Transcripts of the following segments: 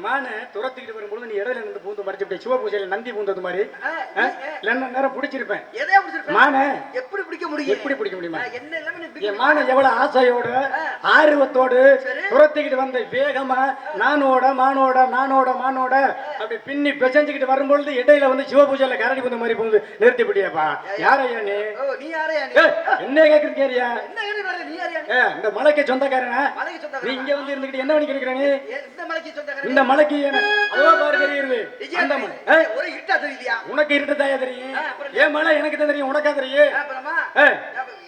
மானை துரத்திக்கிட்டு வரும்போது நீ இடையில நின்று பூந்து மறைச்சு சிவ பூஜையில நந்தி பூந்தது மாதிரி நேரம் பிடிச்சிருப்பேன். மானை எப்படி பிடிக்க முடியும்? எப்படி பிடிக்க முடியுமா? என்ன என் மானை எவ்வளவு ஆசையோட ஆர்வத்தோடு துரத்திக்கிட்டு வந்த வேகமா நானோட மானோட அப்படி பின்னி பெசஞ்சுக்கிட்டு வரும்பொழுது இடையில வந்து சிவ பூஜையில கரடி பூந்த மாதிரி பூந்து நிறுத்தி பிடியாப்பா. யாரையா நீ? என்ன கேக்குறியா? இந்த மலைக்கு சொந்தக்காரனா? நீ இங்க வந்து இருந்துகிட்டு என்ன பண்ணி கேக்குற நீ? இந்த மலைக்கு அதோ பாரு தெரியுது. அந்த மலை ஒரு இருட்டா தெரியலையா? உனக்கு இருட்டதாயா தெரியும்? ஏன் மலை எனக்கு தான் தெரியும், உனக்கா தெரியும்?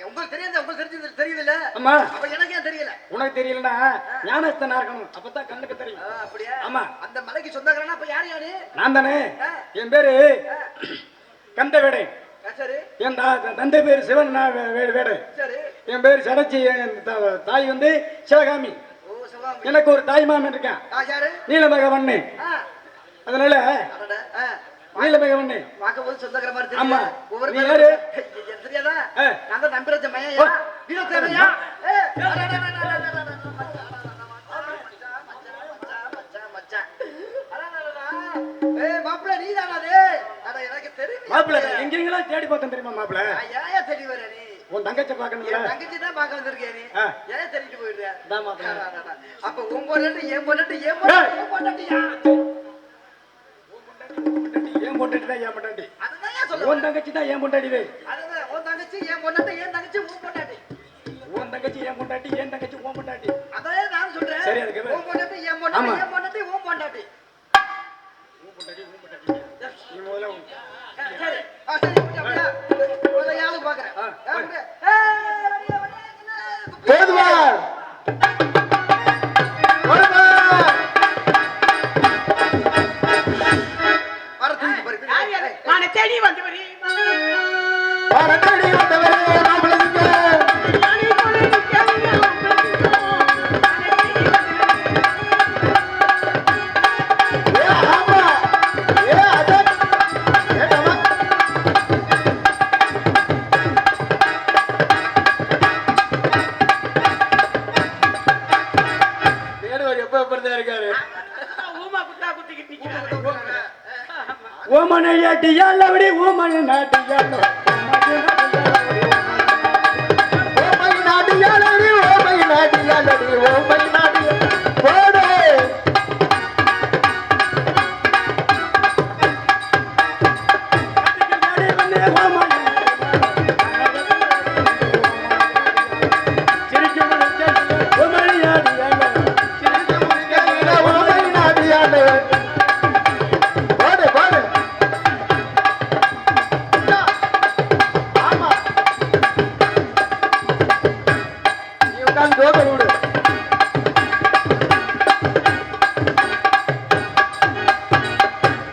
உங்களுக்கு தெரியாது, உங்களுக்கு தெரியுதுல்ல? ஆமா. அப்ப எனக்கு ஏன் தெரியல? உனக்கு தெரியலன்னா ஞானஸ்தனா இருக்கணும், அப்பதான் கண்ணுக்கு தெரியும். அப்படியே? ஆமா. அந்த மலைக்கு சொந்தக்காரனா அப்ப யாரு யாரு? நான் தானே. என் பேரு கந்தவேடை. என் தந்தை பேரு சிவன், வேடை. என் பேரு சடச்சி. தாய் வந்து சிவகாமி. எனக்கு ஒரு தாய் மாமன் இருக்கான், நீலமேகவண்ணு. அதனால நீலமேகவண்ணு. ஆமா. நீ யாரு? தெரியாதா? நான் தான் நம்பிராஜ மையா. மாப்பிள்ள நீ தானா? எனக்கு தெரியும் மாப்பிள்ள. எங்கெங்களா தேடி பார்த்தேன் தெரியுமா மாப்பிள்ள? ஏன் தெரிய வர நீ? உன் தங்கச்சி பாக்கணும்ல? தங்கச்சி தான் பார்க்க வந்திருக்கேன். நீ ஏன் தெரிஞ்சுட்டு போயிடுற? அப்ப உன் பொண்ணு ஏன் பொண்ணு ஏன் பொண்ணாட்டியா? ஏன் பொண்டாட்டி தான் ஏன் பொண்டாட்டி? உன் தங்கச்சி தான் ஏன் பொண்டாட்டி? உன் தங்கச்சி ஏன் பொண்டாட்டி, என் தங்கச்சி உன் பொண்டாட்டி. உன் தங்கச்சி ஏன் பொண்டாட்டி, என் தங்கச்சி உன் பொண்டாட்டி. அதான் நான் சொல்றேன். சரி, அதுக்கு உன் பொண்டாட்டி என் பொண்டாட்டி, என் பொண்டாட்டி உன் பொண்டாட்டி. நீ முதல்ல சரி சரி யாரு பாக்குறேன். தேடி வந்தவரே ஓமனையாட்டியாலவடி ஓமனை நாட்டியாலோ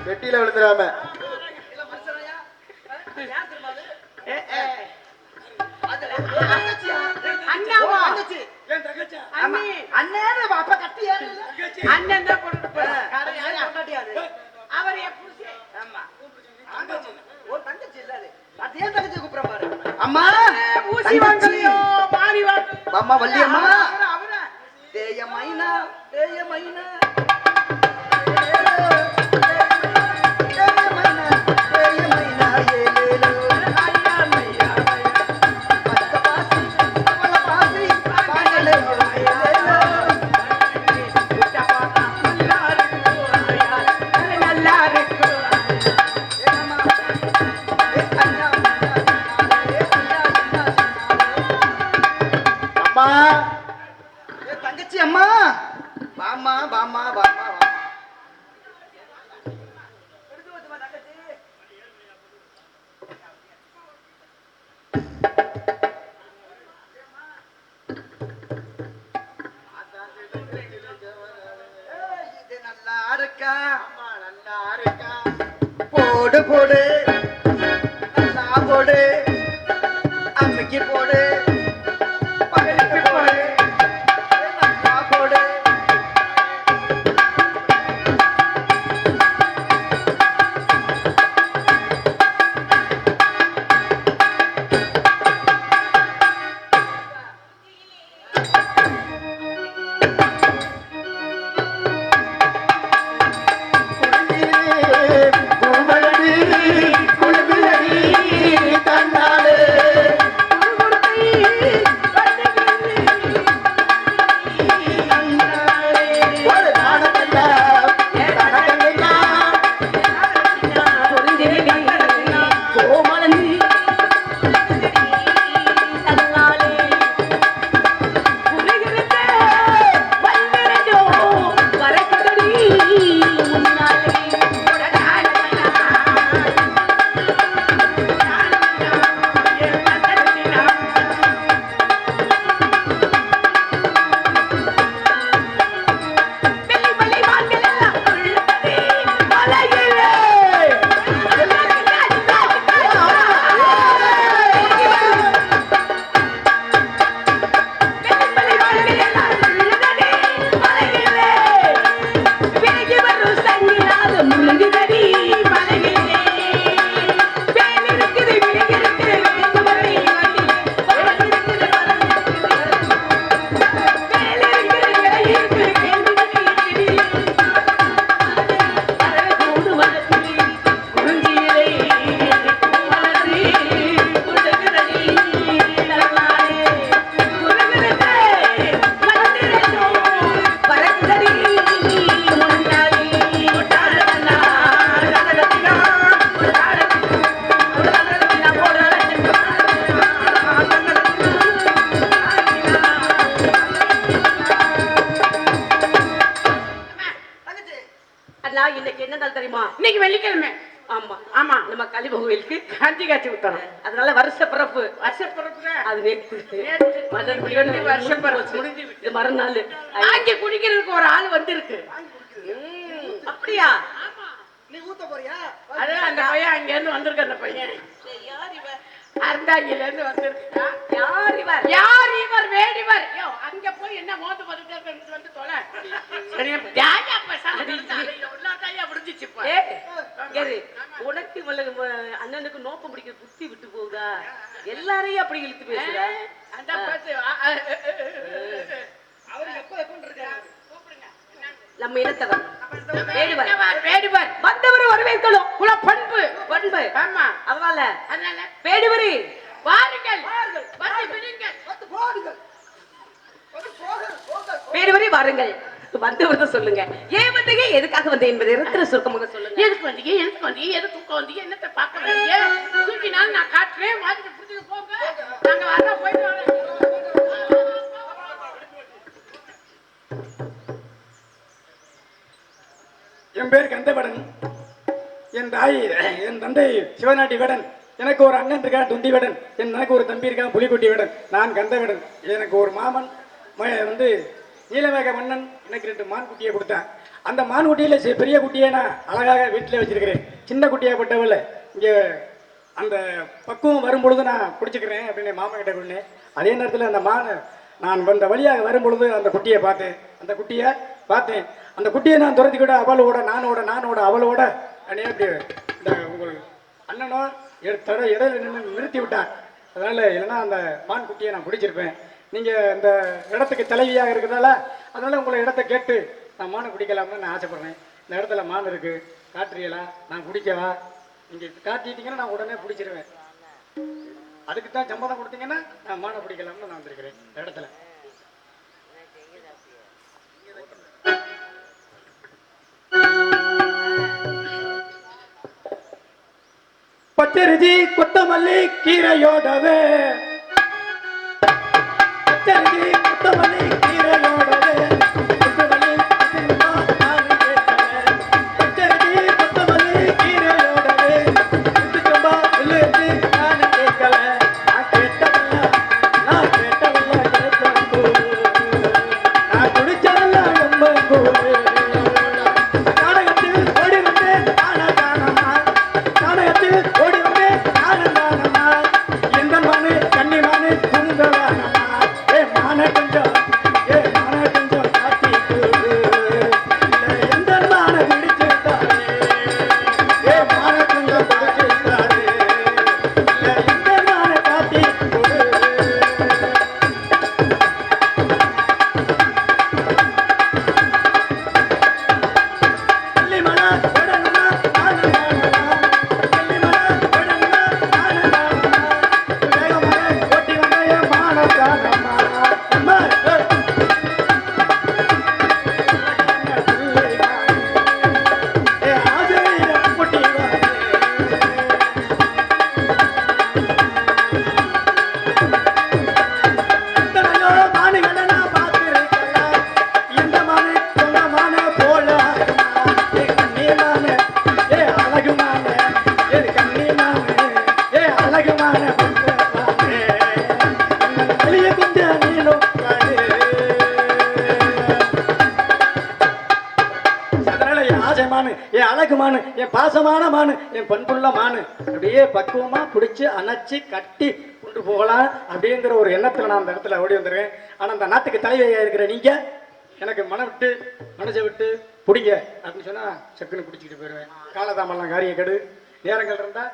வெட்டியில விழுந்துடாம. அம்மா வள்ளியம்மா தேய மைனா தேய மைனா தங்கச்சி அம்மா பாமா பாமா பாமா இது நல்லா இருக்கா? நல்லா இருக்கா? போடு போடு நல்லா போடு, அம்மிக்கு போடு, பகலுக்கு போடு, நல்லா போடு. இன்னைக்கு என்ன நாள் தெரியுமா? இன்னைக்கு வெள்ளிக்கிழமை. ஆமா ஆமா, நம்ம கலிபொங்க கோயிலுக்கு காஞ்சி காய்ச்சி வித்தணும். அதனால வருஷ பிறப்பு வருஷப்பிறப்பு அது நேத்து வருஷப்பிறப்பு முடிஞ்சு இது மறுநாள் ஆங்கி குடிக்கிறதுக்கு ஒரு ஆள் வந்திருக்கு. அப்படியா? நீ ஊத்த போறியா? அது அந்த பையன் அங்க இருந்து வந்திருக்கு. அந்த பையன் அருந்தாங்கில இருந்து வந்திருக்கா. யார் இவர்? யார் இவர்? வேடிவர். யோ, அங்க போய் என்ன மோந்து பதுக்க வந்து தொலை. சரியா? ஜாயா பசங்க உள்ளாதாயா முடிஞ்சிச்சு இப்ப. ஏய், உனக்கு அண்ணனுக்கு நோக்கம் பிடிக்கிற புத்தி விட்டு போகுதா? எல்லாரையும் அப்படி இழுத்து பேசுற. அந்த பேசு. அவர் எப்ப இருக்காரு? நம்ம இனத்தவர் வேடுவர். வேடுவர் வந்தவர் வரவேற்கணும். குல பண்பு. பண்பு. ஆமா, அதனால அதனால வேடுவரி வாருங்கள், வந்து விடுங்கள். வந்து போடுங்கள். வந்து போங்கள். வேடுவரி வாருங்கள். வந்தவர்தான் சொல்லுங்க. ஏன் வந்தீங்க, எதுக்காக வந்தீங்க என்பதை இருக்கிற சுருக்கமாக சொல்லுங்க. எதுக்கு வந்தீங்க? எதுக்கு வந்தீங்க? எது தூக்கம் வந்தீங்க? என்னத்தை பார்க்க வந்தீங்க? தூக்கினாலும் நான் காட்டுறேன். வாங்கிட்டு பிடிச்சிட்டு போங்க. நாங்க வர போயிட்டு வரோம். என் பேர் கந்தவடன். என் தாய் என் தந்தை சிவநாட்டி வேடன். எனக்கு ஒரு அண்ணன் இருக்கான் துந்தி வேடன். எனக்கு ஒரு தம்பி இருக்கான் புலிக்குட்டி வேடன். நான் கந்தவேடன். எனக்கு ஒரு மாமன் வந்து நீலமேக மன்னன் எனக்கு 2 மான் குட்டியை கொடுத்தான். அந்த மான் குட்டியில பெரிய குட்டியை நான் அழகாக வீட்டில் வச்சிருக்கிறேன். சின்ன குட்டியாக பட்டவில்லை. இங்கே அந்த பக்குவம் வரும்பொழுது நான் பிடிச்சிக்கிறேன் அப்படின்னு மாமன் கிட்ட கொண்டேன். அதே நேரத்தில் அந்த மான் நான் வந்த வழியாக வரும்பொழுது அந்த குட்டியை பார்த்தேன். அந்த குட்டியை நான் துரத்திக்கிட்ட அவளோட நானோட அவளோட அண்ணே அப்படி இந்த உங்கள் அண்ணனோ இடையில நின்று நிறுத்தி விட்டான். அதனால இல்லைன்னா அந்த மான் குட்டியை நான் பிடிச்சிருப்பேன். நீங்கள் இந்த இடத்துக்கு தலைவியாக இருக்கிறதால அதனால உங்களை இடத்த கேட்டு நான் மானை பிடிக்கலாம்னு நான் ஆசைப்பட்றேன். இந்த இடத்துல மான் இருக்குது, காட்டுறீங்களா? நான் பிடிக்கவா? நீங்கள் காட்டிட்டீங்கன்னா நான் உடனே பிடிச்சிருவேன். அதுக்கு தான் சம்மதம் கொடுத்தீங்கன்னா நான் மானை பிடிக்கலாம்னு நான் வந்திருக்கிறேன் இந்த இடத்துல. பச்சரிசி கொத்தமல்லி கீரையோடவே, பச்சரிசி கொத்தமல்லி கீரையோடவே, பச்சரிசி கொத்தமல்லி கீரையோடவே, நான் கேட்கல, நான் கேட்டவல்ல நான் குடிச்சவல்ல ரொம்ப கூறு. நாடகத்தில் ஓடி வந்தேன் நானதானமா, நாடகத்தில் ஓடி வந்தேன் நானதானமா, எந்த மானு கன்னி மானு துங்கவானமா, மான கொஞ்சம் காட்டி கூடு, எந்த மான பிடிச்சிருந்தாரு, மான கொஞ்சம் பிடிச்சிருந்தாரு, எந்த மான காட்டி கூடு. கள்ளிமலா உடனுமா நானதானமா, கள்ளிமலா உடனுமா நானதானமா, வேகமாக ஓட்டி வந்த என் மானதானமா, அம்மா ஆசிரியர் குட்டி எத்தனையோ மானுகளை நான் பார்த்திருக்கலாம். இந்த மானு சொன்ன மானு போல கண்ணி மானு, அழகு மானு, கண்ணி மானு, அழகு மானு, வெளியே கொஞ்சம் நீளும் பாரு. அதனால என் ஆசை மானு, என் அழகு மானு, என் பாசமான மானு, என் பண்புள்ள மானு அப்படியே பக்குவமா பிடிச்சி அணைச்சி கட்டி கொண்டு போகலாம் அப்படிங்கிற ஒரு எண்ணத்துல நான் அந்த இடத்துல ஓடி வந்துருவேன். ஆனா அந்த நாட்டுக்கு தலைவியா இருக்கிற நீங்க எனக்கு மனசை விட்டு பிடிங்க அப்படின்னு சொன்னா சக்குன்னு பிடிச்சிக்கிட்டு போயிடுவேன். காலதாமெல்லாம் காரிய கெடு. நேரங்கள் இருந்தா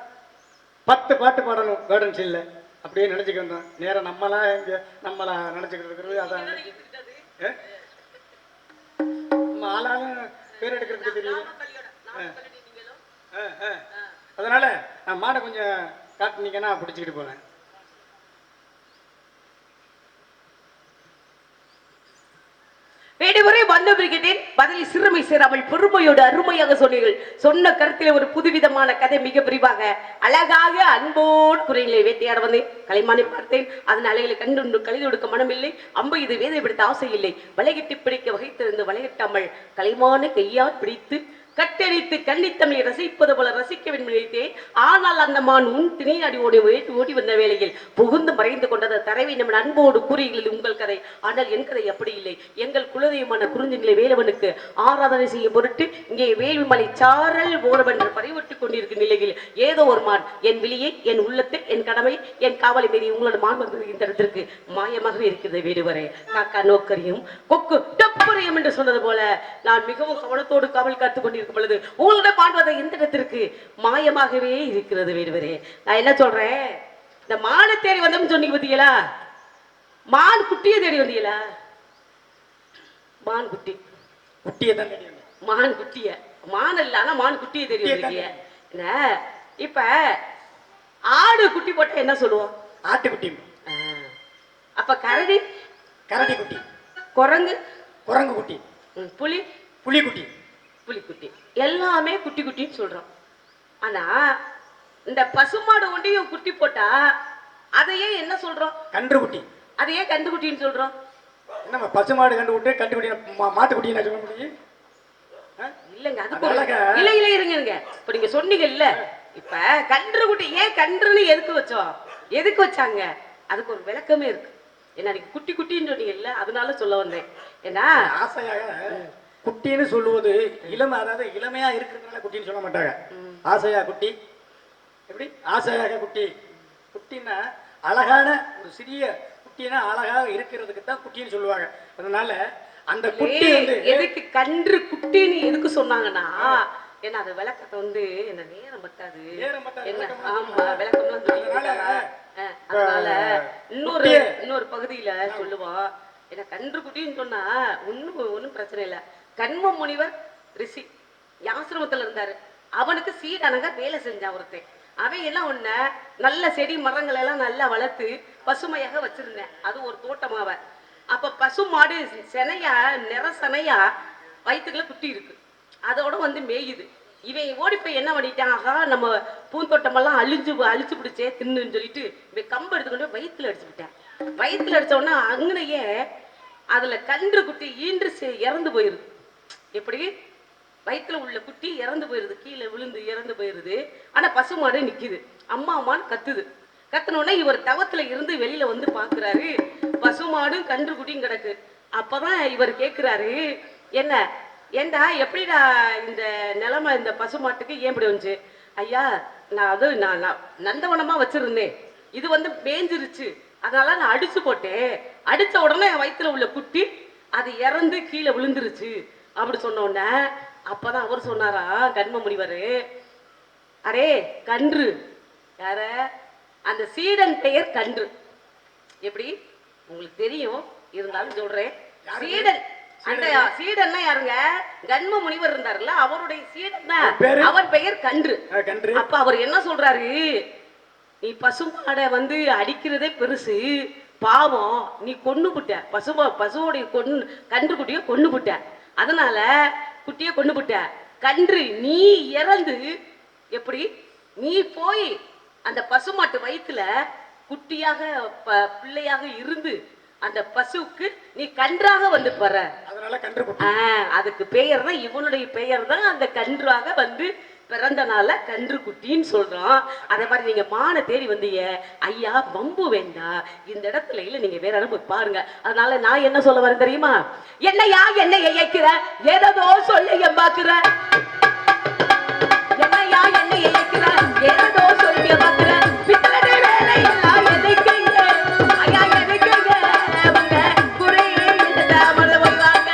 10 பாட்டு பாடணும் வேர்டன்ஸ் இல்லை அப்படியே நினைச்சுக்க வந்தோம். நேரம் நம்மளா நினைச்சுக்கிட்டு இருக்கிறது அதான் நம்ம ஆளாலும் பேர் எடுக்கிறதுக்கு தெரியும். அதனால நான் மாடை கொஞ்சம் காட்டுனீங்கன்னா பிடிச்சிக்கிட்டு போவேன். வேடுவரை வந்தவர்கிட்டேன் பதிலை சிறுமை சேராமல் பெருமையோடு அருமையாக சொன்னீர்கள். சொன்ன கருத்திலே ஒரு புதுவிதமான கதை மிக விரிவாக அழகாக அன்போடு குறைகளை வேட்டையாட வந்தேன். கலைமானை பார்த்தேன். அதன் அலைகளை கண்டு கழிதொடுக்க மனமில்லை. அம்பு இது வேதை பிடித்த ஆசை இல்லை. வலைகட்டி பிடிக்க வகைத்திருந்து வலைகட்டாமல் கலைமான கையால் பிடித்து கட்டெரித்து கன்னித்தமிழை ரசிப்பது போல ரசிக்க வேண்டும் நினைத்தேன். ஆனால் அந்த மான் உன் திணையாடி ஓடி வந்த வேளையில் புகுந்து மறைந்து கொண்டது. தரவை நம்ம அன்போடு கூறுகளில் உங்கள் கதை. ஆனால் என் கதை அப்படி இல்லை. எங்கள் குலதெய்வமான குறிஞ்சிநிலை வேலவனுக்கு ஆராதனை செய்யும் பொருட்டு இங்கே வேள்விமலை சாரல் ஓரவன் என்று பறிவிட்டுக் கொண்டிருக்கும் நிலையில் ஏதோ ஒரு மான் என் விழியை, என் உள்ளத்தை, என் கடமை, என் காவலை மீறி உங்களோட மான் வந்து இந்த இடத்திற்கு மாயமாகவே இருக்கிறது. வேடுவரே காக்கா நோக்கரியும் கொக்கு டப்பரியும் என்று சொன்னது போல நான் மிகவும் கவனத்தோடு காவல் காத்துக் கொண்டிருக்கும் பொழுது உங்களுடைய பாடுவதை இந்த இடத்திற்கு மாயமாகவே இருக்கிறது. வேடுவரே நான் என்ன சொல்றேன், இந்த மானை தேடி வந்தோம்னு சொன்னீங்க பார்த்தீங்களா, மான் குட்டியை தேடி வந்தீங்களா? மான் குட்டி குட்டியை தான் தெரியும். மான் குட்டிய மான் இல்ல, ஆனா மான் குட்டியை தேடி வந்தீங்க. என்ன இப்ப ஆடு குட்டி போட்டா என்ன சொல்லுவோம்? ஆட்டுக்குட்டி. அப்ப கரடி கரடி குட்டி. குரங்கு குரங்கு குட்டி. புலி புலிக்குட்டி. புலிக்குட்டி. எல்லாமே குட்டி குட்டின்னு சொல்றோம். ஆனா இந்த பசுமாடு ஒன்றையும் குட்டி போட்டா அதையே என்ன சொல்றோம்? கன்று குட்டி. அதையே கண்டுகுட்டின்னு சொல்றோம். என்னம்மா பசுமாடு கண்டு விட்டு கண்டுக்குட்டி மாட்டுக்குட்டி என்ன சொல்ல முடியும்? இல்லங்க அது இல்ல இல்ல இருங்க. இப்ப நீங்க சொன்னீங்க இல்ல, இப்ப கன்று குட்டி ஏன் கன்றுன்னு எதுக்கு வச்சோம்? எதுக்கு வச்சாங்க? அதுக்கு ஒரு விளக்கமே இருக்கு. ஏன்னா நீங்க குட்டி குட்டின்னு சொன்னீங்க இல்ல, அதனால சொல்ல வந்தேன். ஏன்னா ஆசையாக குட்டின்னு சொல்லுவது இளமை, அதாவது இளமையா இருக்கிறதுனால குட்டின்னு சொல்ல மாட்டாங்க. ஆசையா குட்டி. எப்படி ஆசையாக குட்டி? குட்டின்னா அழகான ஒரு சிறிய குட்டினா அழகாக இருக்கிறதுக்கு தான் குட்டின்னு சொல்லுவாங்க. அதனால அந்த குட்டி வந்து எதுக்கு கன்று குட்டின்னு எதுக்கு சொன்னாங்கன்னா, ஏன்னா அது விளக்கத்தை வந்து என்ன நேரம் பத்தாது. என்ன ஆமா விளக்கம்லாம் சொல்லிட்டாங்க. அதனால இன்னொரு பகுதியில சொல்லுவோம். ஏன்னா கன்று குட்டின்னு சொன்னா ஒன்னும் பிரச்சனை இல்லை. கண்ம முனிவர் ரிஷி ஆசிரமத்துல இருந்தாரு. அவனுக்கு சீடனங்க வேலை செஞ்சான் ஒருத்தன். அவன் எல்லாம் ஒண்ண நல்ல செடி மரங்கள் எல்லாம் நல்லா வளர்த்து பசுமையாக வச்சிருந்தேன். அது ஒரு தோட்டமாவ. அப்ப பசு மாடு செனையா நிறசனையா வயிற்றுக்குள்ள குட்டி இருக்கு. அதோட வந்து மேயுது. இவன் ஓடி போய் என்ன பண்ணிட்டான், ஆகா நம்ம பூந்தோட்டமெல்லாம் அழிச்சு பிடிச்சே தின்னுன்னு சொல்லிட்டு இவன் கம்பு எடுத்துக்கொண்டு வயிற்றுல அடிச்சு விட்டான். வயிற்றுல அடிச்ச உடனே அங்கனையே அதுல கன்று குட்டி ஈன்று இறந்து போயிருது. எப்படி வயிற்றுல உள்ள குட்டி இறந்து போயிருது, கீழே விழுந்து இறந்து போயிருது. ஆனா பசுமாடு நிக்குது, அம்மா அம்மான்னு கத்துது. கத்துனோடனே இவர் தவத்துல இருந்து வெளியில வந்து பாக்குறாரு, பசுமாடும் கன்று குட்டியும் கிடக்கு. அப்பதான் இவர் கேட்கிறாரு, என்ன ஏண்டா எப்படிடா இந்த நிலைமை இந்த பசுமாட்டுக்கு ஏன் இப்படி வந்துச்சு? ஐயா நான் நந்தவனமா வச்சிருந்தேன், இது வந்து மேஞ்சிருச்சு, அதனால நான் அடிச்சு போட்டேன். அடிச்ச உடனே என் வயிற்றுல உள்ள குட்டி அது இறந்து கீழே விழுந்துருச்சு அப்படி சொன்ன உடனே அப்பதான் அவர் சொன்னாரா கண்ம முனிவரு, அரே கன்று யார அந்த சீடன் பெயர் கன்று. எப்படி உங்களுக்கு தெரியும், இருந்தாலும் சொல்றேன். சீடன் அந்த சீடன்னா யாருங்க? கண்ம முனிவர் இருந்தாருல்ல, அவருடைய சீடன் தான், அவர் பெயர் கன்று. அப்ப அவர் என்ன சொல்றாரு, நீ பசுமாடை வந்து அடிக்கிறதே பெருசு பாவம், நீ கொன்னுபுட்ட பசுவோடைய கன்று குட்டிய கொன்னுபுட்ட, அதனால குட்டிய கொன்னுபுட்ட. கன்று நீ இறந்து எப்படி நீ போய் அந்த பசுமாட்டு வயிற்றுல குட்டியாக பிள்ளையாக இருந்து அந்த பசுவுக்கு நீ கன்றாக வந்து பற, அதனால கன்று குட்டி. அதுக்கு பெயர் தான், இவனுடைய பெயர் தான் அந்த கன்றாக வந்து பிறந்தனால கன்று குட்டின்னு சொல்றோம். அதே மாதிரி நீங்க மானை தேடி வந்தீங்க ஐயா, வம்பு வேண்டாம் இந்த இடத்துல இல்ல, நீங்க வேற இடம் போய் பாருங்க. அதனால நான் என்ன சொல்ல வரேன் தெரியுமா, என்னையா என்னை இயக்கிற ஏதோ சொல்ல பாக்குற, என்னையா என்னை இயக்கிற ஏதோ சொல்ல பாக்குற, பித்தளை வேலை எல்லாம் எதைக்குங்க ஐயா எதைக்குங்க அவங்க குறையே இந்த தாமரை வருவாங்க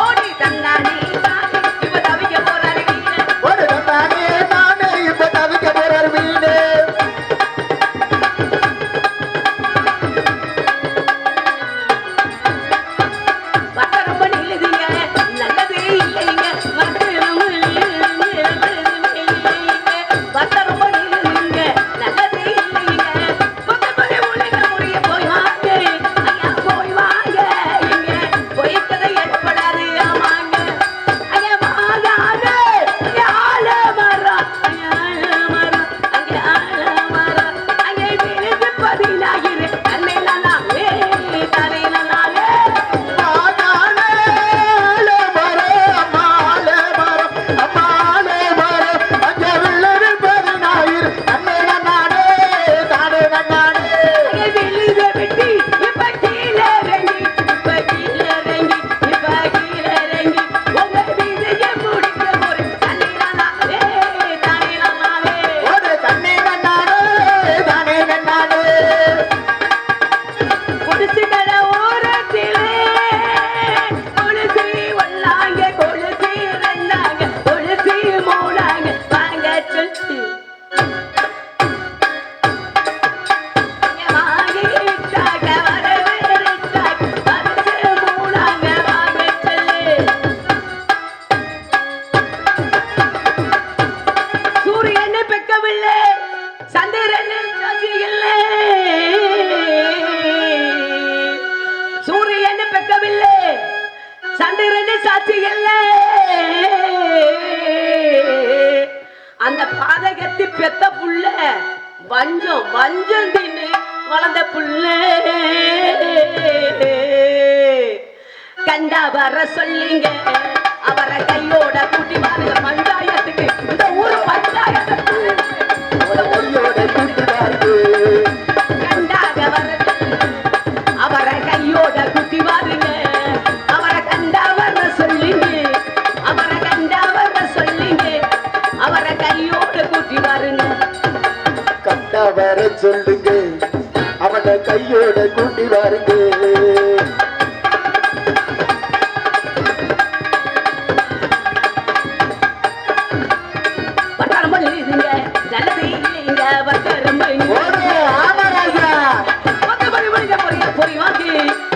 ஓடி தந்தானே இவ தவிக்க போறாரு ஓடி தந்தானே நானே இப்ப தவிக்க போறாரு வீடு. வட்டரம்ப நில்லுதுங்க நல்லதே இல்லைங்க, வட்டரம்ப நில்லுதுங்க நல்லதே இல்லைங்க, பக்கத்துல உள்ள முறைய போய் வாங்க ஐயா போய் வாங்க, இங்க பொய்க்கதை ஏற்படாது ஆமாங்க ஐயா வாங்க அங்கே ஆல மரம் அங்கே ஆல மரம் அங்கே விழுது பதினாயிரு தன்னை நல்லாவே தலை நல்லாவே வாங்க ஆல மரம் அம்மா ஆல மரம் அம்மா சந்திரனே சாட்சி இல்ல அந்த பாதகத்தி பெத்த புள்ள வஞ்சம் வஞ்சம் தின்னு வளர்ந்த புள்ள கண்டா வர சொல்லிங்க அவரை கையோட கூட்டி வாருங்க பஞ்சாயத்துக்கு இந்த ஊர் பஞ்சாயத்துக்கு கண்டாக வர அவரை கையோட கூட்டி வாருங்க அவரை கண்டா வர சொல்லிங்க அவரை கண்டா வர சொல்லிங்க அவரை கையோட கூட்டி வாருங்க கண்டா வர சொல்லுங்க அவனை கையோட கூட்டி வாருங்க நல்லது இல்லைங்க வக்கரம் போய் வாங்க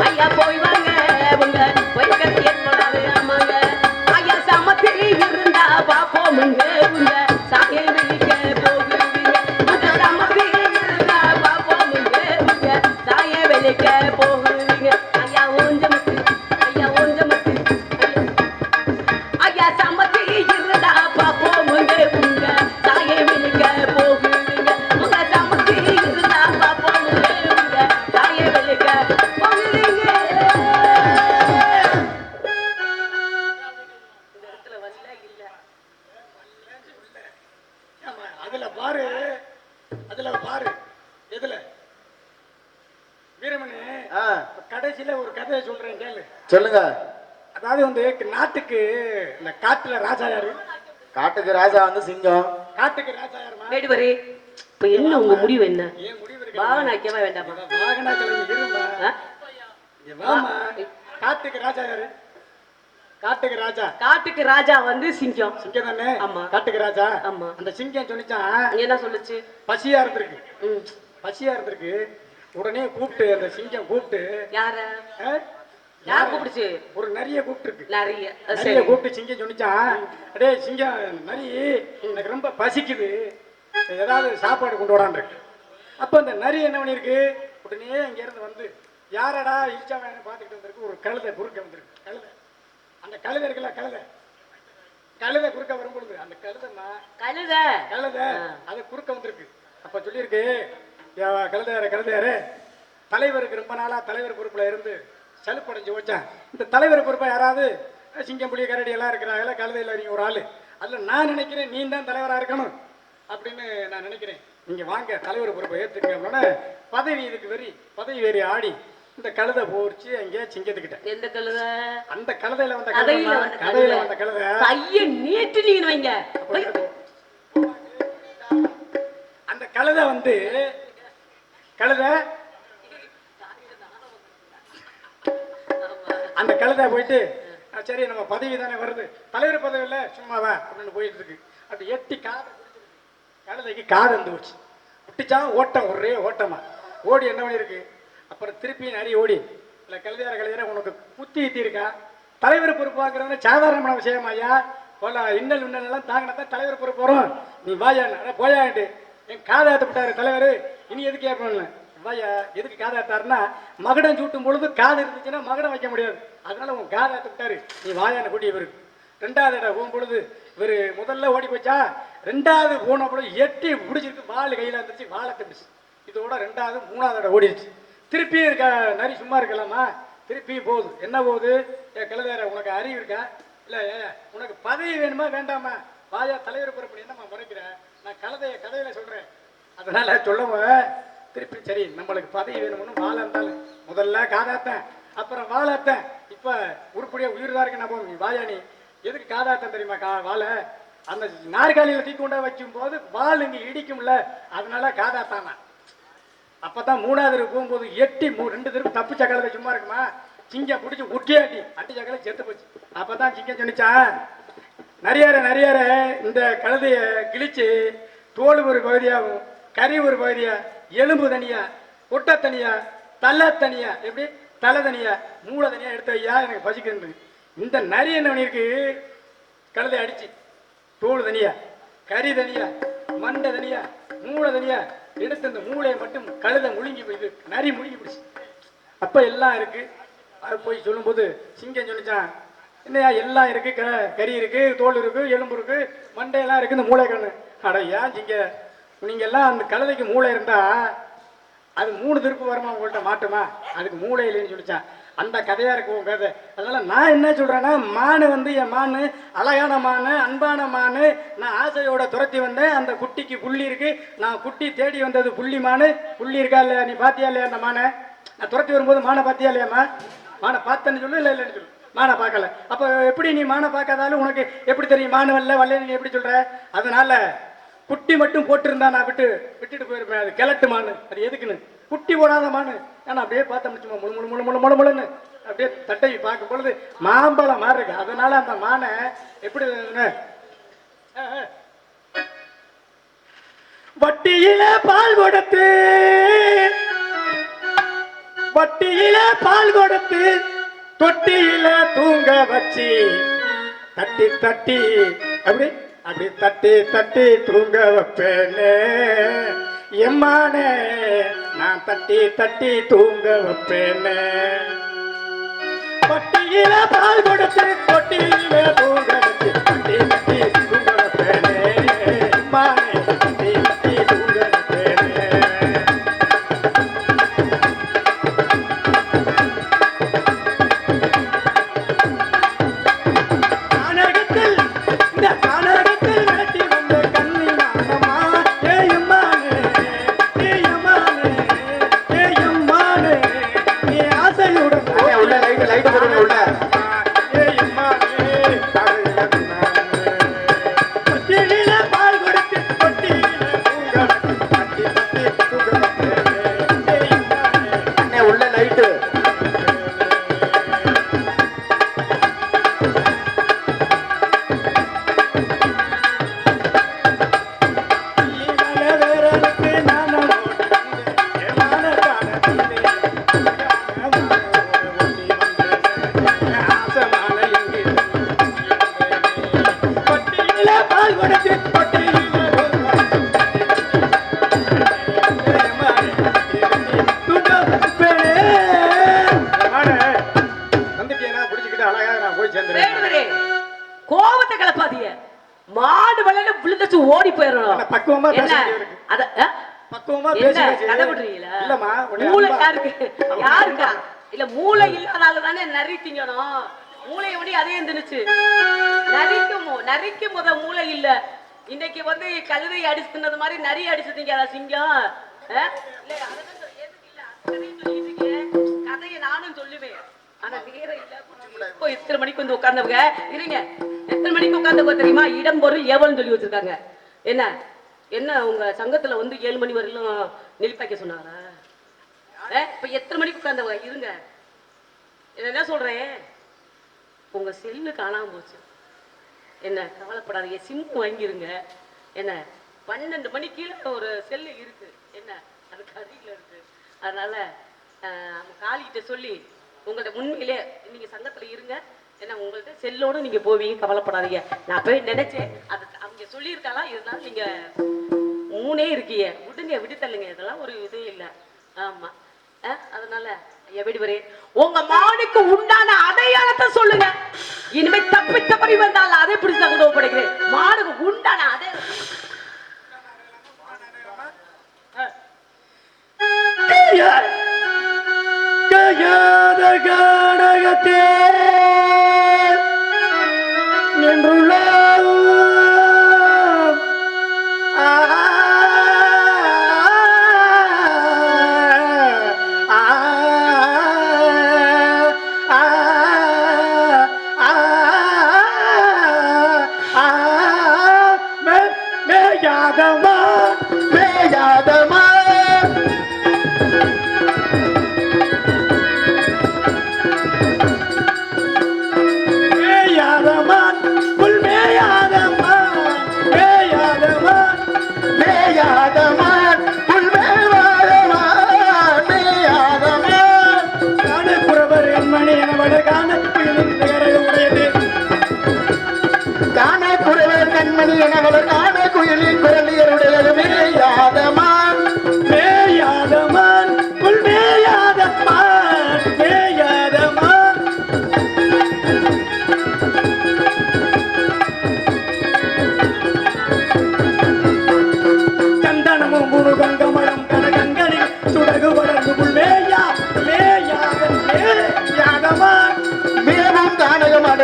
ஐயா போய் வாங்க உங்க வைக்கத்தை ஏற்படாது ஆமாங்க ஐயா சமத்தில் இருந்தா பாப்போமுங்க உங்க சாயை வெளிக்க போகுவீங்க உங்க சமத்தில் இருந்தா பாப்போமுங்க உங்க சாயை வெளிக்க போகுவீங்க ஐயா ஊஞ்சமத்து ஐயா சமத்தில் இருந்தா பாப்போமுங்க உங்க சாயை வெளிக்க போகுவீங்க உங்க சமத்தில் இருந்தா பாப்போமுங்க உங்க சாயை வெளிக்க போகுவீங்க இந்த இடத்துல வல்ல இல்ல ஆமா, அதுல பாரு எதுல வீரமணி கடைசியில ஒரு கதையை சொல்றேன் கேளு. சொல்லுங்க. அதாவது வந்து நாட்டுக்கு இந்த காட்டுல ராஜா யாரு? காட்டுக்கு ராஜா வந்து சிங்கம். காட்டுக்கு ராஜா யாருமா? வேடுவரே இப்ப என்ன உங்க முடிவு என்ன? ஏன் முடிவு இருக்கு? பாவனாக்கியமா வேண்டாமா? வாகனா கிளம்பி இருமா. வாமா. காட்டுக்கு ராஜா யாரு? காட்டுக்கு ராஜா. காட்டுக்கு ராஜா வந்து சிங்கம். சிங்கம் தானே? ஆமா. காட்டுக்கு ராஜா. ஆமா. அந்த சிங்கம் சொல்லிச்சான் என்ன சொல்லுச்சு? பசியா இருந்திருக்கு. பசியா இருந்திருக்கு. உடனே கூப்பிட்டு அந்த சிங்கம் கூப்பிட்டு யார யார் கூப்பிடுச்சு? ஒரு நரிய கூப்பிட்டு நிறைய நரிய கூப்பிட்டு சிங்கம் சொன்னிச்சான், அடே சிங்கம் நரி எனக்கு ரொம்ப பசிக்குது, ஏதாவது சாப்பாடு கொண்டு வரான் இருக்கு. அப்ப அந்த நரி என்ன பண்ணிருக்கு, உடனே இங்க இருந்து வந்து யாரடா இழிச்சா வேணும் பார்த்துக்கிட்டு வந்திருக்கு. ஒரு கழுதை குறுக்க வந்திருக்கு. கழுதை, அந்த கழுதை இருக்குல்ல, கழுதை குறுக்க வரும்பொழுது அந்த கழுதை அது குறுக்க வந்திருக்கு. அப்ப சொல்லியிருக்கு, கழுதையாரு தலைவருக்கு ரொம்ப நாளா தலைவர் பொறுப்புல இருந்து சலுப்படைஞ்சு வச்சான். இந்த தலைவர் பொறுப்பா யாராவது சிங்கம் புலி கரடி எல்லாம் இருக்கிறாங்கல்ல, கழுதையில் நீங்க ஒரு ஆளு, அதுல நான் நினைக்கிறேன் நீ தான் தலைவரா இருக்கணும் அப்படின்னு நான் நினைக்கிறேன். நீங்க வாங்க தலைவர் பொறுப்பை ஏத்துக்க அப்படின்னா பதவி இதுக்கு பதவி வேறி ஆடி இந்த கழுதை போச்சு அங்கே சிங்கத்துக்கிட்ட. எந்த கழுதை? அந்த கழுதையில வந்த கதையில வந்த கழுதை கைய நீட்டு நீங்க வைங்க. அந்த கழுதை வந்து அந்த கழுதை போயிட்டு சரி நம்ம பதவி தானே வருது, தலைவர் பதவி இல்லை சும்மாவா அப்படின்னு போயிட்டு இருக்கு. அப்படி எட்டி கழுதைக்கு காது வந்து போச்சு. விட்டுச்சான் ஓட்டம், ஒரே ஓட்டமா ஓடி என்ன பண்ணிருக்கு. அப்புறம் திருப்பி நிறைய ஓடி இல்லை கழுதையார உனக்கு புத்தி ஈத்தி இருக்கா, தலைவர் பொறுப்பு வாங்குறதுன்னு சாதாரணமான விஷயம் ஐயா, போல இன்னல் எல்லாம் தாங்கினா தலைவர் பொறுப்பு வரும், நீ வாயா போயாண்டு என் காதாத்த விட்டாரு தலைவர், இனி எதுக்கு ஏற்படல வாயா. எதுக்கு காதாத்தாருன்னா மகடம் சூட்டும் பொழுது காது இருந்துச்சுன்னா மகடம் வைக்க முடியாது, அதனால உன் காதாத்த விட்டாரு, நீ வாயான்னு கூட்டி இவருக்கு. ரெண்டாவது இடம் போகும்பொழுது இவர் முதல்ல ஓடி போச்சா, ரெண்டாவது போன பொழுது எட்டி பிடிச்சிருக்கு, வாள் கையில இருந்துச்சு, வாழை தப்பிச்சு. இதோட ரெண்டாவது மூணாவது இடம் ஓடிடுச்சு. திருப்பி நரி சும்மா இருக்கலாமா, திருப்பி போகுது. என்ன போகுது, கழுதையார உனக்கு அறிவு இருக்கா இல்ல, உனக்கு பதவி வேணுமா வேண்டாமா, வாயா தலைவர் பொறுப்பு என்னம்மா முறைக்கிற, நான் கதையில சொல்றேன். அதனால சொல்லவும் திருப்பி சரி நம்மளுக்கு பதவி வேணும்னு வாழ இருந்தாலும் முதல்ல காதாத்தேன் அப்புறம் வாழாத்தேன், இப்ப உருப்படியா உயிர்தான் இருக்கு நம்ம வாயா. நீ எதுக்கு காதாத்தம் தெரியுமா, வாழை அந்த நாற்காலியில தூக்கி கொண்டா வைக்கும் போது வாள் இங்க இடிக்கும்ல, அதனால காதாத்தானா. அப்பதான் மூணாவது போகும்போது எட்டி ரெண்டு திருப்பி தப்பு சக்கலை சும்மா இருக்குமா, சிங்கம் பிடிச்சி உட்டியாட்டி அட்டி சக்கலை செத்து போச்சு. அப்பதான் சிங்கம் சொன்னிச்சா, நரியார இந்த கழுதைய கிழிச்சு தோல் ஒரு பகுதியாகும், கறி ஒரு பகுதியா, எலும்பு தனியா, கொட்டை தனியா, தலை தனியா, எப்படி தலை தனியா மூளை தனியா எடுத்த ஐயா எனக்கு பசிக்கிறது. இந்த நரி என்ன பண்ணிருக்கு, கழுதை அடிச்சு தோல் தனியா, கறி தனியா, மண்டை தனியா, மூளை தனியா எடுத்து இந்த மூளையை மட்டும் கழுதை முழுங்கி போயிது, நரி முழுங்கி போயிடுச்சு. அப்ப எல்லாம் இருக்கு. அது போய் சொல்லும்போது சிங்கம் சொல்லிச்சான், இல்லையா எல்லாம் இருக்கு, கறி இருக்கு, தோல் இருக்கு, எலும்பு இருக்கு, மண்டையெல்லாம் இருக்கு, இந்த மூளை கண்ணு. அட ஏன் நீங்க எல்லாம் அந்த கழுதைக்கு மூளை இருந்தா அது 3 திருப்பு வருமா உங்கள்கிட்ட மாட்டுமா? அதுக்கு மூளை இல்லைன்னு சொல்லிச்சான். அந்த கதையா இருக்கு உங்க கதை. அதனால நான் என்ன சொல்றேன்னா, மானு வந்து என் மானு அழகான மானு, அன்பான மானு. நான் ஆசையோட துரத்தி வந்தேன். அந்த குட்டிக்கு புள்ளி இருக்கு. நான் குட்டி தேடி வந்தது புள்ளி மானு. புள்ளி இருக்கா இல்லையா? நீ பாத்தியா இல்லையா அந்த மானை? நான் துரத்தி வரும்போது மானை பாத்தியா இல்லையாம்மா? மானை பார்த்தேன்னு சொல்லு, இல்லை இல்லைன்னு சொல்லு. மானை பார்க்கல. அப்போ எப்படி நீ மானை பார்க்காதாலும் உனக்கு எப்படி தெரியும் மானு வரலன்னு நீ எப்படி சொல்ற? அதனால குட்டி மட்டும் போட்டிருந்தா நான் விட்டுட்டு போயிருப்பேன். அது கிழட்டு மானு. அது எதுக்குன்னு குட்டி போடாத மானு. ஏன்னா அப்படியே பார்த்தா முடிச்சுமா முழு முழு முழு முழு முழு முழுன்னு அப்படியே தட்டை பார்க்கும் பொழுது மாம்பழம் மாதிரி இருக்கு. அதனால அந்த மானை எப்படி வட்டியில பால் கொடுத்து தொட்டியில தூங்க வச்சு தட்டி தட்டி அப்படி அப்படி தட்டி தட்டி தூங்க வைப்பேனே எம்மானே, நான் தட்டி தட்டி தூங்க வைப்பேனே. வட்டியில பால் கொடுத்து தொட்டியில தூங்க வச்சு தட்டி தட்டி தூங்க வைப்பேனே எம்மானே, தட்டி தட்டி தூங்க வைப்பேனே. கோபத்தை கலப்பாதீங்க. மாடு வளையல விழுந்துச்சு ஓடி போயிடணும். பக்குவமா மூளை யாருக்கா இல்ல மூளை இல்லாதாலதானே நரி திங்கணும். மூளையை விட அதே இருந்துச்சு. நரிக்கும் போத மூளை இல்ல. இன்னைக்கு வந்து கழுதை அடிச்சுனது மாதிரி நரி அடிச்சு திங்காதா சிங்கம்? கதையை நானும் சொல்லுவேன். ஆனா நேரம் இல்ல. இப்போ எத்தனை மணிக்கு வந்து உட்கார்ந்தவங்க இருங்க. எத்தனை மணிக்கு உட்கார்ந்தவங்க தெரியுமா? இடம் பொருள் ஏவல்னு சொல்லி வச்சிருக்காங்க. என்ன உங்க சங்கத்துல வந்து 7 மணி வரையிலும் நெல்பாய்க்க சொன்னாரா? இப்ப எத்தனை மணிக்கு உட்கார்ந்தவங்க இருங்க. என்ன சொல்றேன், உங்க செல்லு காணாம போச்சு. என்ன கவலைப்படாதீங்க, சிம் வாங்கிருங்க. 12 மணி கீழே ஒரு செல்லு இருக்கு. அது கதியில இருக்கு. அதனால காலிகிட்ட சொல்லி உங்கள்ட்ட உண்மையிலே நீங்க சங்கத்துல இருங்க. உங்கள்ட்ட செல்லோட நீங்க போவீங்க, கவலைப்படாதீங்க. நான் போய் நினைச்சேன், அது அவங்க சொல்லியிருக்காலாம். இருந்தாலும் நீங்க 3 இருக்கீங்க, விட்டு தள்ளுங்க. இதெல்லாம் ஒரு இதே இல்லை. ஆமா, அதனால எப்படி வரே உங்க மானுக்கு உண்டான அடையாளத்தை சொல்லுங்க. இனிமே தப்பித்தபடி வந்தால் அதை பிடிச்சு தகுந்த ஒப்படைக்கிறேன். மானுக்கு உண்டான அடையாளத்தே நின்றுள்ள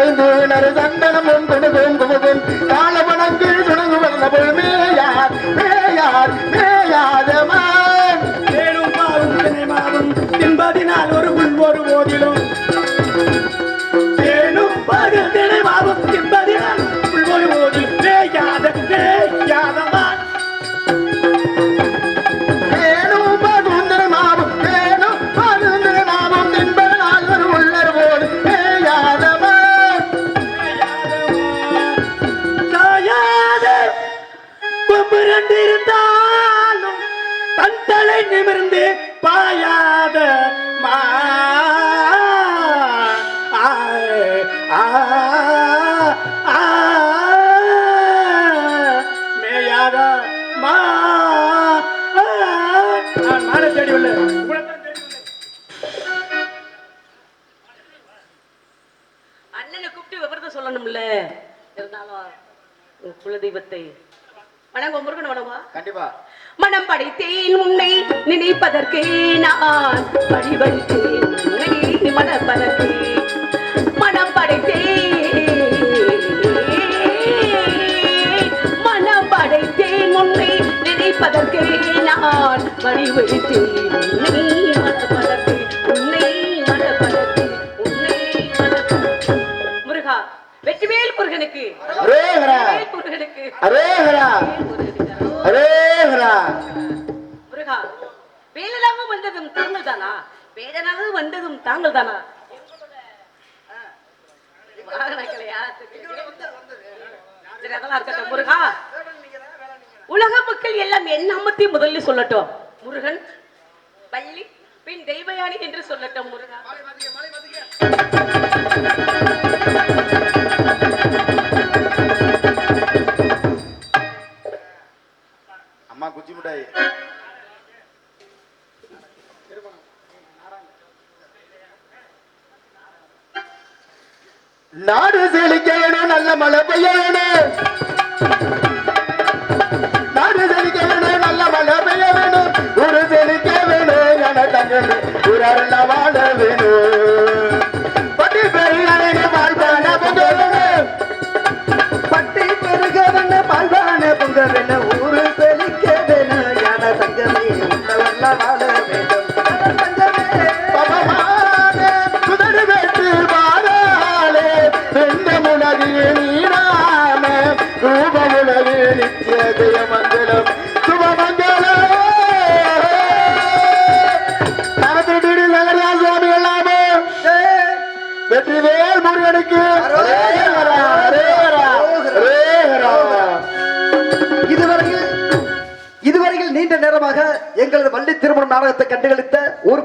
நரைந்து நறு சந்தனம் குமுகும் குமுகும் காலவனங்கள் சுணங்கு வந்த பொழுது மேயார் மேயார் மேயாதமான் தேனும் பாலும் தினைமாவும் தின்பதினால் ஒரு உள்வொரு போதிலும் தேனும் பாலும் தினைமாவும் தின்பதினால் உள்வொரு போதிலும் மேயாதமான் வேணும் பகுந்தர மாவும் வேணும் பகுந்தர மாவும் தின்பதனால் ஒரு உள்ளர் போடு மேயாதமான் தாயாத கொம்பு ரெண்டு இருந்தாலும் தன் தலை நிமிர்ந்து பாயாத மா மேயாத மா நானே தேடி வரல அண்ணனை கூப்பிட்டு விவரத்தை சொல்லணும்ல. இருந்தாலும் உன் குலதெய்வத்தை வணங்க முருகன் வணங்கா. கண்டிப்பா மனம் படைத்தேன் உன்னை நினைப்பதற்கு நான் வழிவழித்தேன் உன்னை மனப்பதற்கு மனம் படைத்தேன் உன்னை நினைப்பதற்கு நான் வழிவழித்தேன் உன்னை மனப்பதற்கு உன்னை மனப்பதற்கு உன்னை மனப்பதற்கு. முருகா வெற்றிவேல் முருகனுக்கு அரேஹரா வெற்றிவேல் முருகனுக்கு அரேஹரா அரேஹரா. முருகா வேலனாக வந்ததும் தாங்கள் தானா? வேடனாக வந்ததும் தாங்கள் தானா? வாகனக்கலையா? சரி, அதெல்லாம் இருக்கட்டும். முருகா உலக மக்கள் எல்லாம் என் நாமத்தை முதல்ல சொல்லட்டும். முருகன் வள்ளி பின் தெய்வயானி என்று சொல்லட்டும். முருகா அம்மா குச்சி மிட்டாய் நாடு செழிக்கணும் நல்ல மழை பெய்யணும் நாடு செழிக்கணும் நல்ல மழை பெய்ய வேணும் ஒரு செழிக்க வேணும் என தங்கள் ஊரெல்ல வாழ வேணும் பட்டி பெருகவன வாழ்வான பொங்கல் பட்டி பெருகவன வாழ்வான பொங்கல் ஊரு செழிக்க வேணும் என தங்கமே உன்னவல்ல வாழ வேண்டும் குதிரை வெட்டு வாராலே பெண்ண முனகிய நீராம ரூப உலகு நித்திய ஜெயமங்கலம் சுபமங்கலம் நரத்திட்டு நகரியா சுவாமி எல்லாமே வெற்றிவேல் முருகனுக்கு இதுவரையில் நீண்ட நேரமாக எங்களது வள்ளி திருமணம் நாடகத்தை கண்டுகளித்த ஒரு